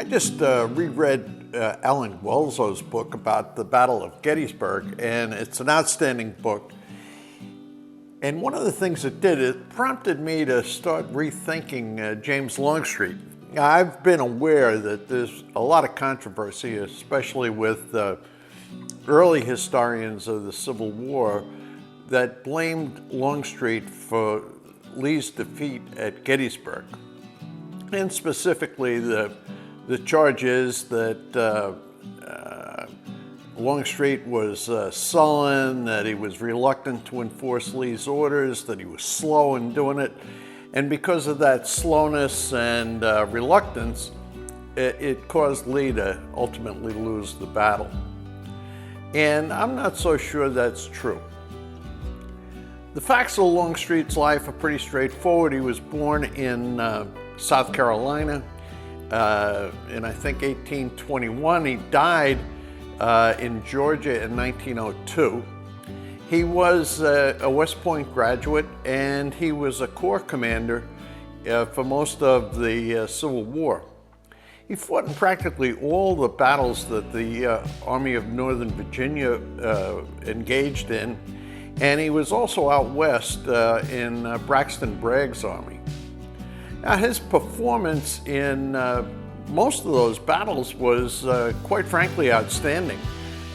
just reread Alan Guelzo's book about the Battle of Gettysburg, and it's an outstanding book. And one of the things it did, it prompted me to start rethinking James Longstreet. Now, I've been aware that there's a lot of controversy, especially with early historians of the Civil War, that blamed Longstreet for Lee's defeat at Gettysburg. And specifically, the charge is that Longstreet was sullen, that he was reluctant to enforce Lee's orders, that he was slow in doing it. And because of that slowness and reluctance, it caused Lee to ultimately lose the battle. And I'm not so sure that's true. The facts of Longstreet's life are pretty straightforward. He was born in South Carolina in, I think, 1821. He died in Georgia in 1902. He was a West Point graduate, and he was a Corps commander for most of the Civil War. He fought in practically all the battles that the Army of Northern Virginia engaged in, and he was also out west in Braxton Bragg's army. Now, his performance in most of those battles was, quite frankly, outstanding.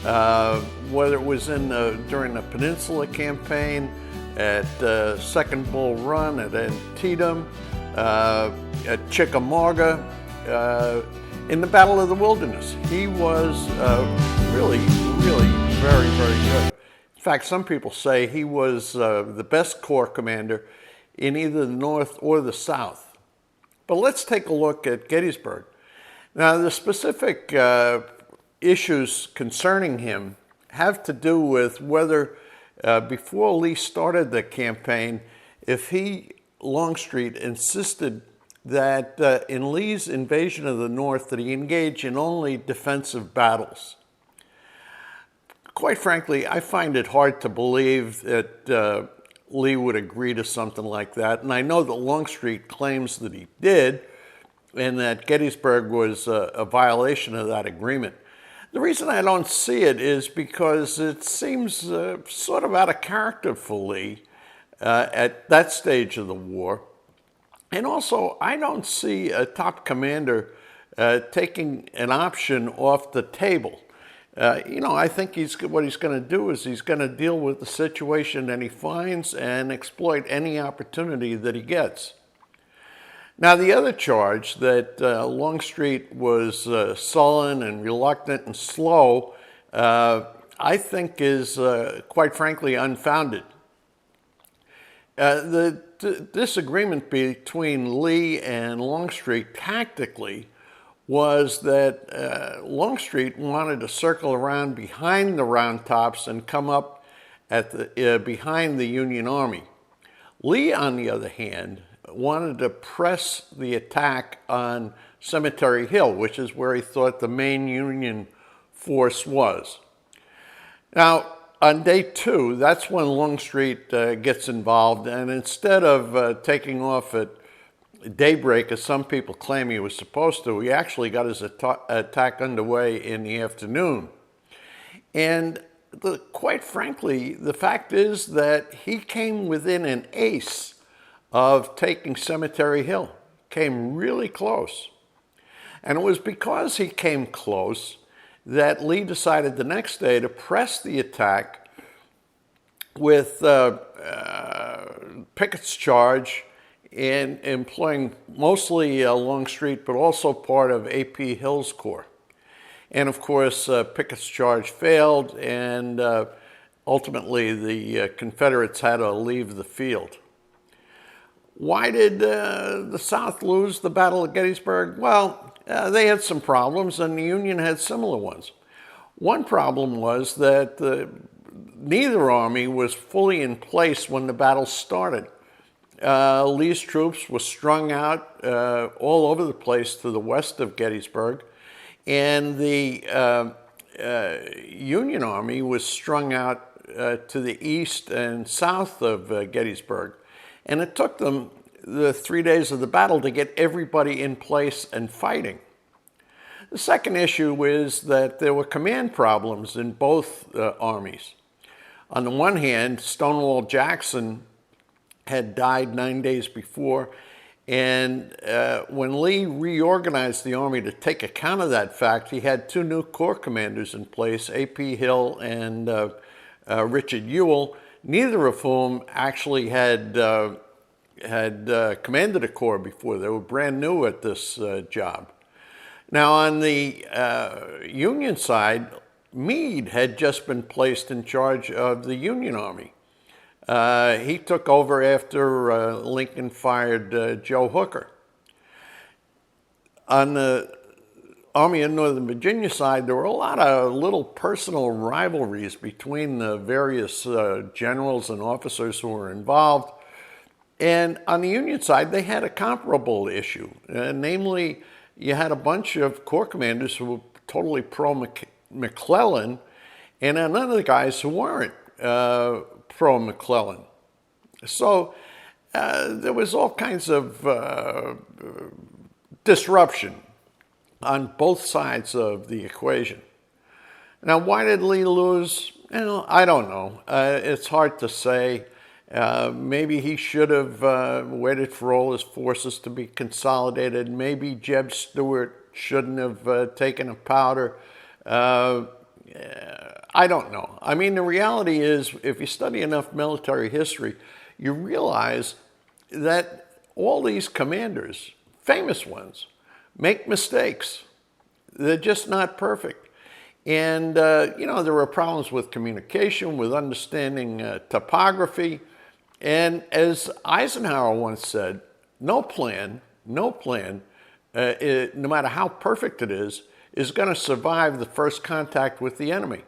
Whether it was during the Peninsula Campaign, at Second Bull Run, at Antietam, at Chickamauga, in the Battle of the Wilderness. He was really very, very good. In fact, some people say he was the best Corps commander in either the North or the South. But let's take a look at Gettysburg. Now, the specific issues concerning him have to do with whether, before Lee started the campaign, if Longstreet, insisted that in Lee's invasion of the North that he engage in only defensive battles. Quite frankly, I find it hard to believe that Lee would agree to something like that, and I know that Longstreet claims that he did, and that Gettysburg was a violation of that agreement. The reason I don't see it is because it seems sort of out of character for Lee at that stage of the war. And also, I don't see a top commander taking an option off the table. I think what he's going to do is he's going to deal with the situation that he finds and exploit any opportunity that he gets. Now, the other charge that Longstreet was sullen and reluctant and slow, I think is, quite frankly, unfounded. The disagreement between Lee and Longstreet tactically was that Longstreet wanted to circle around behind the Round Tops and come up at behind the Union Army. Lee, on the other hand, wanted to press the attack on Cemetery Hill, which is where he thought the main Union force was. Now, on day 2, that's when Longstreet gets involved, and instead of taking off at daybreak, as some people claim he was supposed to, he actually got his attack underway in the afternoon. And quite frankly, the fact is that he came within an ace of taking Cemetery Hill, came really close. And it was because he came close that Lee decided the next day to press the attack with Pickett's charge and employing mostly Longstreet, but also part of A.P. Hill's corps. And of course, Pickett's charge failed, and ultimately the Confederates had to leave the field. Why did the South lose the Battle of Gettysburg? Well, they had some problems, and the Union had similar ones. One problem was that neither army was fully in place when the battle started. Lee's troops were strung out all over the place to the west of Gettysburg, and the Union Army was strung out to the east and south of Gettysburg. And it took them the 3 days of the battle to get everybody in place and fighting. The second issue is that there were command problems in both armies. On the one hand, Stonewall Jackson had died 9 days before, and when Lee reorganized the Army to take account of that fact, he had two new Corps commanders in place, A.P. Hill and Richard Ewell, neither of whom actually had commanded a Corps before. They were brand new at this job. Now, on the Union side, Meade had just been placed in charge of the Union Army. He took over after Lincoln fired Joe Hooker. On the Army of Northern Virginia side, there were a lot of little personal rivalries between the various generals and officers who were involved. And on the Union side, they had a comparable issue. Namely, you had a bunch of Corps commanders who were totally pro-McClellan, and other guys who weren't pro-McClellan. So there was all kinds of disruption on both sides of the equation. Now, why did Lee lose? I don't know. It's hard to say. Maybe he should have waited for all his forces to be consolidated. Maybe Jeb Stuart shouldn't have taken a powder. I don't know. I mean, the reality is, if you study enough military history, you realize that all these commanders, famous ones, make mistakes. They're just not perfect. And, there were problems with communication, with understanding topography. And as Eisenhower once said, no plan, no matter how perfect it is going to survive the first contact with the enemy.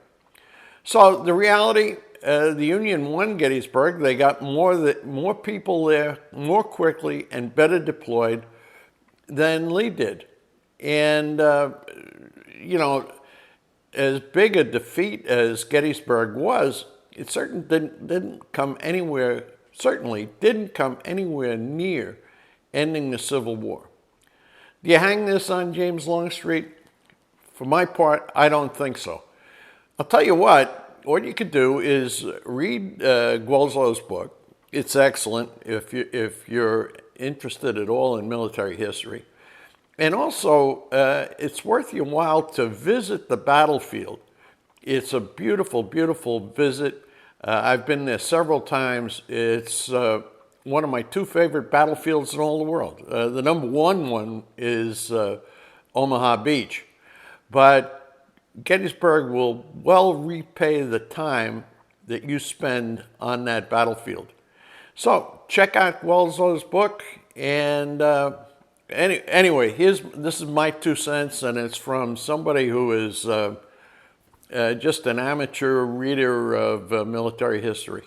So the reality, the Union won Gettysburg. They got more people there more quickly and better deployed than Lee did. And, as big a defeat as Gettysburg was, it certainly didn't come anywhere near ending the Civil War. Do you hang this on James Longstreet? For my part, I don't think so. I'll tell you what you could do is read Guelzo's book. It's excellent if you're interested at all in military history. And also, it's worth your while to visit the battlefield. It's a beautiful, beautiful visit. I've been there several times. It's one of my two favorite battlefields in all the world. The number one is Omaha Beach. But Gettysburg will well repay the time that you spend on that battlefield. So check out Guelzo's book. And anyway, this is my 2 cents, and it's from somebody who is just an amateur reader of military history.